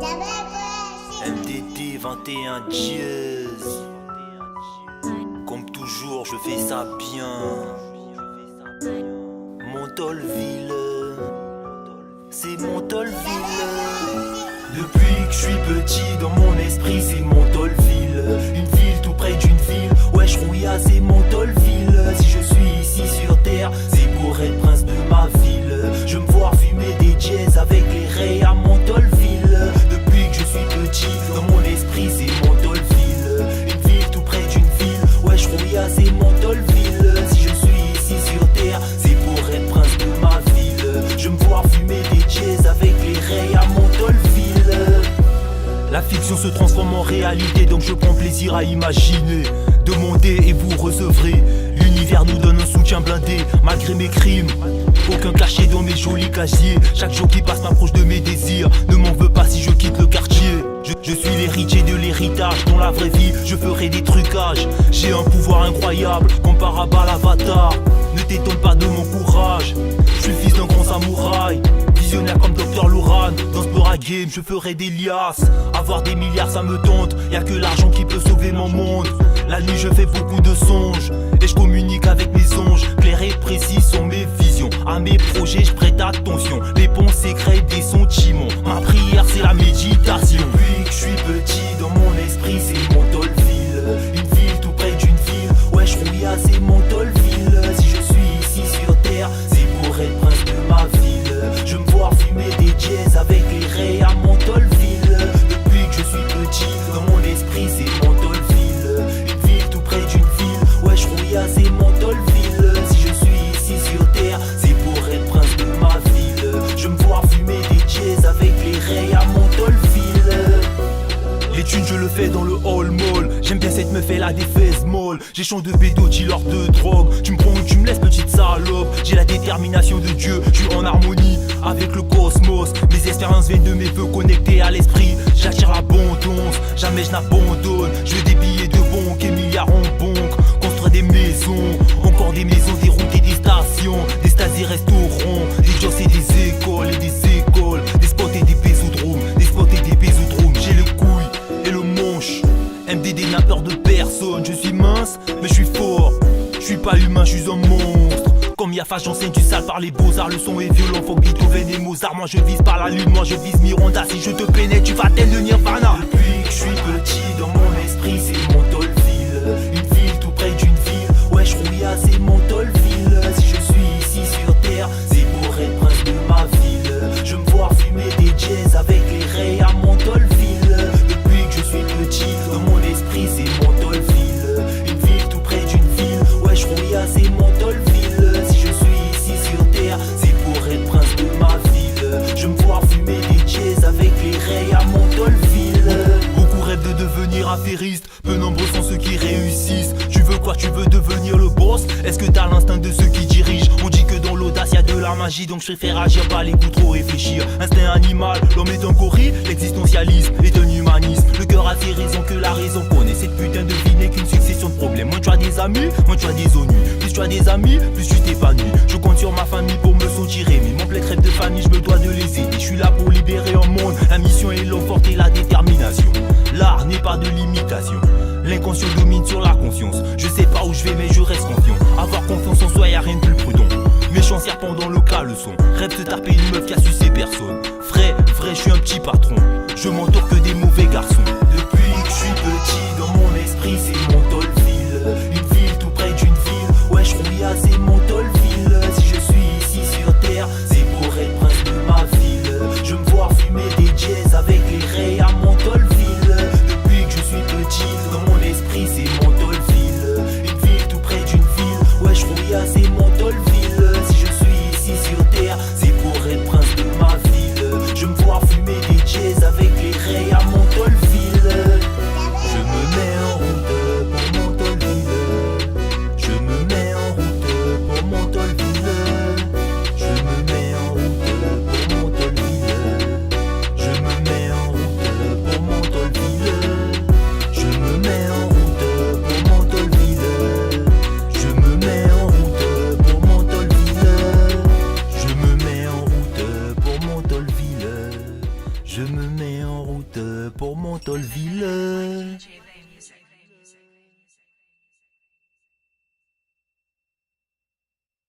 MDD 21 Jazz. Comme toujours, je fais ça bien. Montolville, c'est Montolville. Depuis que je suis petit, dans mon esprit, c'est Montolville. Une ville tout près d'une ville. Ouais, je rouilla, c'est Montolville. Si je suis ici sur terre, c'est pour être prince de ma ville. Je me vois fumer des jazz avec les rays à Montolville. Depuis que je suis petit, dans mon esprit, c'est Montolville. Une ville tout près d'une ville. Ouais, je rouilla, c'est Montolville. Si je suis ici sur terre, c'est pour être prince de ma ville. Je me vois fumer des jazz avec les rays à Montolville. La fiction se transforme en réalité, donc je prends plaisir à imaginer. Demandez et vous recevrez. L'univers nous donne un soutien blindé, malgré mes crimes. Aucun cachet dans mes jolis casiers. Chaque jour qui passe m'approche de mes désirs. Ne m'en veux pas si je quitte le quartier. Je suis l'héritier de l'héritage. Dans la vraie vie, je ferai des trucages. J'ai un pouvoir incroyable, comparable à l'avatar. Ne t'étonne pas de mon courage. Je suis le fils d'un grand samouraï, visionnaire comme Dr Loran. Dans ce Bora Game, je ferai des liasses. Avoir des milliards, ça me tente. Y'a que l'argent qui peut sauver mon monde. La nuit, je fais beaucoup de songes et je communique avec mes songes. Clairs et précis sont mes visions. À mes projets, je prête attention. Les pensées créent des sentiments. Ma prière, c'est la méditation. Depuis que je suis petit, dans mon esprit, c'est Montolville. Une ville tout près d'une ville. Ouais, je rouilla, c'est Montolville. Si je suis ici sur terre, c'est pour être prince de ma ville. Je me vois fumer des jazz avec les rays à Montolville. Depuis que je suis petit, dans mon esprit, c'est Montolville. Une ville tout près d'une ville. Ouais, je rouilla, c'est Montolville. Si je suis ici sur terre, c'est pour être prince de ma ville. Je me vois fumer des jazz avec les rays à Montolville. Les thunes je le fais dans le hall mall. J'aime bien cette meuf, elle a des fesses molles. J'ai chant de bédo, dealer de drogue. Tu me prends ou tu me laisses, petite salope. J'ai la détermination de Dieu, je suis en harmonie avec le cosmos. Mes espérances viennent de mes vœux connectés à l'esprit. J'attire l'abondance, jamais je n'abandonne. Je veux des billets de banque et milliards en banque. Construire des maisons, encore des maisons, des routes et des stations. Des stades et restaurants, des jobs et des écoles et des écoles. Des spots et des bésodromes, des spots et des bésodromes. J'ai le couille et le manche. MDD n'a peur de personne. Je suis mince mais je suis fort. Je suis pas humain, je suis un monstre. Comme Yafa, j'enseigne du sale par les beaux-arts. Le son est violent, faut Beethoven et Mozart. Moi je vise par la lune, moi je vise Miranda. Si je te pénètre, tu vas t'aider de Nirvana. Depuis que je suis petit, dans mon esprit, c'est Montolville. Une ville tout près d'une ville. Ouais, je rouilla, c'est Montolville. Si je suis ici sur terre, c'est pour être prince de ma ville. Je me vois fumer des jazz avec les rays à Montolville. Depuis que je suis petit, dans mon esprit, c'est Montolville. Une ville tout près d'une ville. Ouais, je rouilla, c'est Montolville. Si je suis ici sur terre, c'est pour être prince de ma ville. Je me vois fumer des jazz avec les rays à Montolville. Beaucoup rêvent de devenir affairiste, peu nombreux sont ceux qui réussissent. Tu veux quoi, tu veux devenir le boss? Est-ce que t'as l'instinct de ceux qui dirigent? On dit que dans l'audace y'a de la magie, donc je préfère agir, pas les coups trop réfléchir. Instinct animal, l'homme est un gorille, l'existentialisme est un humanisme. Le cœur a ses raisons que la raison connaît. Cette putain de vie n'est qu'une succession de problèmes. Moins tu as des amis, moins tu as des ennuis. Plus tu as des amis, plus tu t'épanouis. Je compte sur ma famille pour me sentir aimé. Mon plein rêve de famille, je me dois de les aider. Je suis là pour libérer un monde. La mission est l'eau forte et la détermination. L'art n'est pas de l'imitation. L'inconscient domine sur la conscience. Je sais pas où je vais mais je reste confiant. Avoir confiance en soi, y'a rien de plus prudent. Méchant serpent dans le caleçon. Rêve de taper une meuf qui a sucé personne. Vrai, je suis un petit patron. Je m'entoure que des mauvais garçons. Depuis que je suis petit, dans mon esprit c'est Montolville. Une ville tout près d'une ville. Ouais, je rouilla, c'est Montolville. Si je suis ici sur terre, c'est pour être prince de ma ville. Je me vois fumer des jazz avec les rays à Montolville. Depuis que je suis petit, dans mon esprit c'est Montolville. Une ville tout près d'une ville. Ouais, je rouilla, c'est Montolville. Si je suis ici sur terre, c'est pour être prince de ma ville. Je me vois fumer des jazz Montolville.